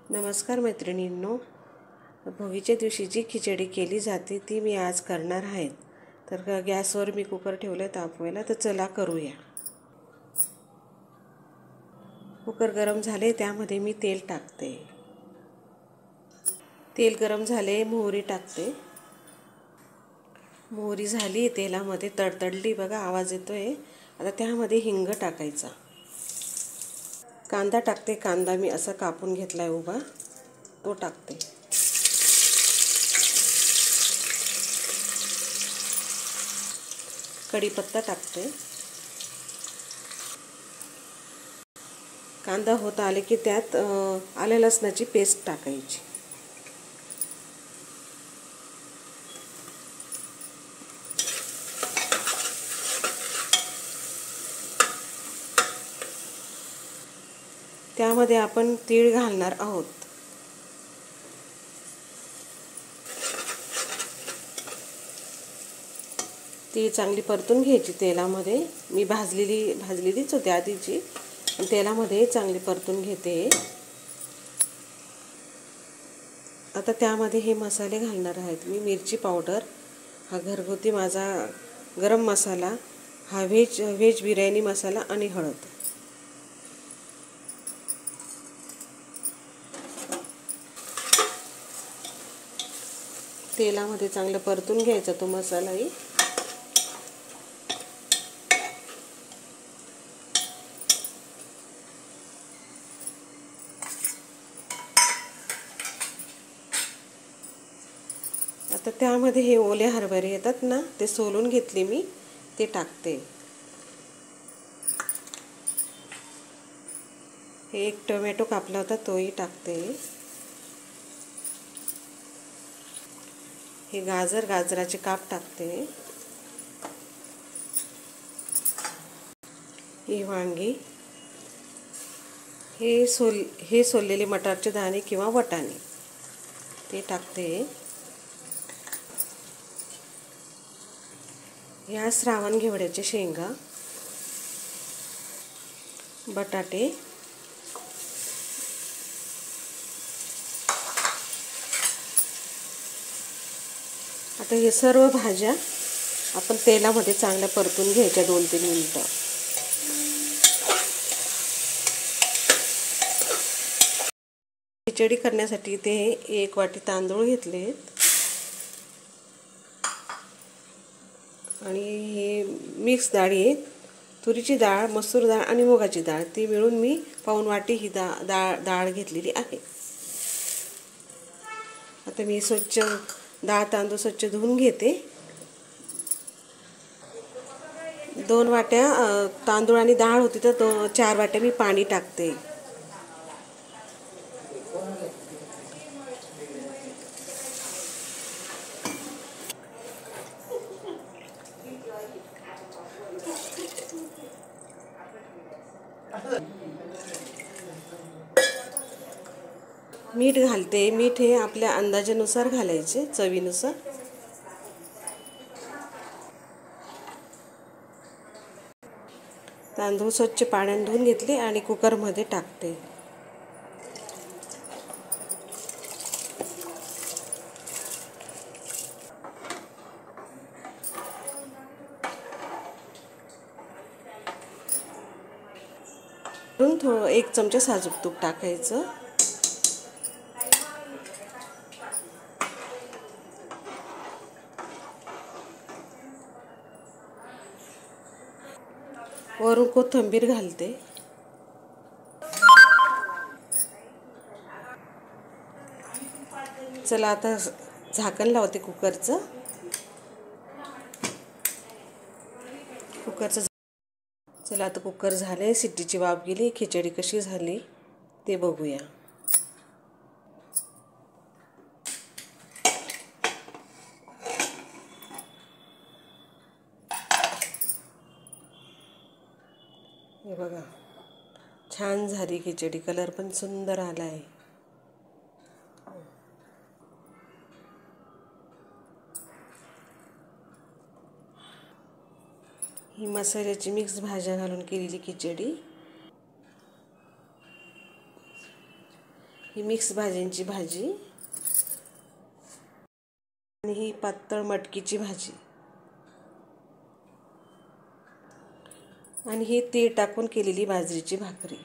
नमस्कार मैत्रिणींनो, भोगीच्या दिवशी जी खिचडी केली जाते ती मी आज करणार आहे। तर गॅसवर मी कुकर ठेवले तापवायला, तर चला करूया। कुकर गरम झाले, त्यामध्ये मी तेल टाकते। तेल गरम झाले, मोहरी टाकते। मोहरी झाली, तेलामध्ये तडतडली बघा, आवाज येतोय। आता त्यामध्ये हिंग टाकायचा। कांदा टाकते। कांदा मी असा कापून घेतलाय उभा, तो टाकते। कढीपत्ता टाकते। कांदा होत आले की त्यात आले लसणाची पेस्ट टाकायची। त्यामध्ये आपण तीळ घालणार आहोत। ती चांगली परतून घ्यायची तेलामध्ये। मी भाजलेलीच होती आधीची, तेलामध्ये चांगली परतून घेते। आता त्यामध्ये हे मसाले घालणार आहेत। मी मिरची पावडर, हा घरगुती माझा गरम मसाला, हा व्हेज बिर्याणी मसाला आणि हळद। तेलामध्ये चांगलं परतून घ्यायचा तो मसालाही। आता त्यामध्ये हे ओले हरभरे येतात ना, ते सोलून घेतले मी, ते टाकते। हे एक टोमॅटो कापला होता तोही टाकते। हे गाजराचे काप टाकते। ही वांगी, हे सोललेले मटारचे दाणे किंवा वाटाणे ते टाकते। ह्या श्रावण घेवड्याच्या शेंगा, बटाटे, आता हे सर्व भाज्या आपण तेलामध्ये चांगल्या परतून घ्यायच्या 2-3 मिनिटं। खिचडी करण्यासाठी ते 1 वाटी तांदूळ घेतलेत आणि हे मिक्स डाळी आहेत। तुरीची डाळ, मसूर डाळ आणि मुगाची डाळ, ती मिळून मी पाऊण वाटी ही डाळ घेतलेली आहे। आता मी डाळ तांदूळ स्वच्छ धुवून घेते। 2 वाट्या तांदूळ आणि डाळ होती, तर 4 वाट्या मी पाणी टाकते। मीठ घालते। मीठ हे आपल्या अंदाजानुसार घालायचे, चवीनुसार। तांदूळ स्वच्छ पाण्याने धुवून घेतले आणि कुकरमध्ये टाकते। थोडं 1 चमचा साजूक तूप टाकायचं। वरून कोथिंबीर घालते। चला आता झाकण लावते कुकरचं। चला आता कुकर झाले, शिट्टीची वाफ गेली। खिचडी कशी झाली ते बघूया। हे बघा, छान झाली खिचडी, कलर पण सुंदर आला आहे। ही मसाल्याची मिक्स भाज्या घालून केलेली खिचडी। ही मिक्स भाज्यांची भाजी आणि ही पातळ मटकीची भाजी आणि ही तीळ टाकून केलेली बाजरीची भाकरी.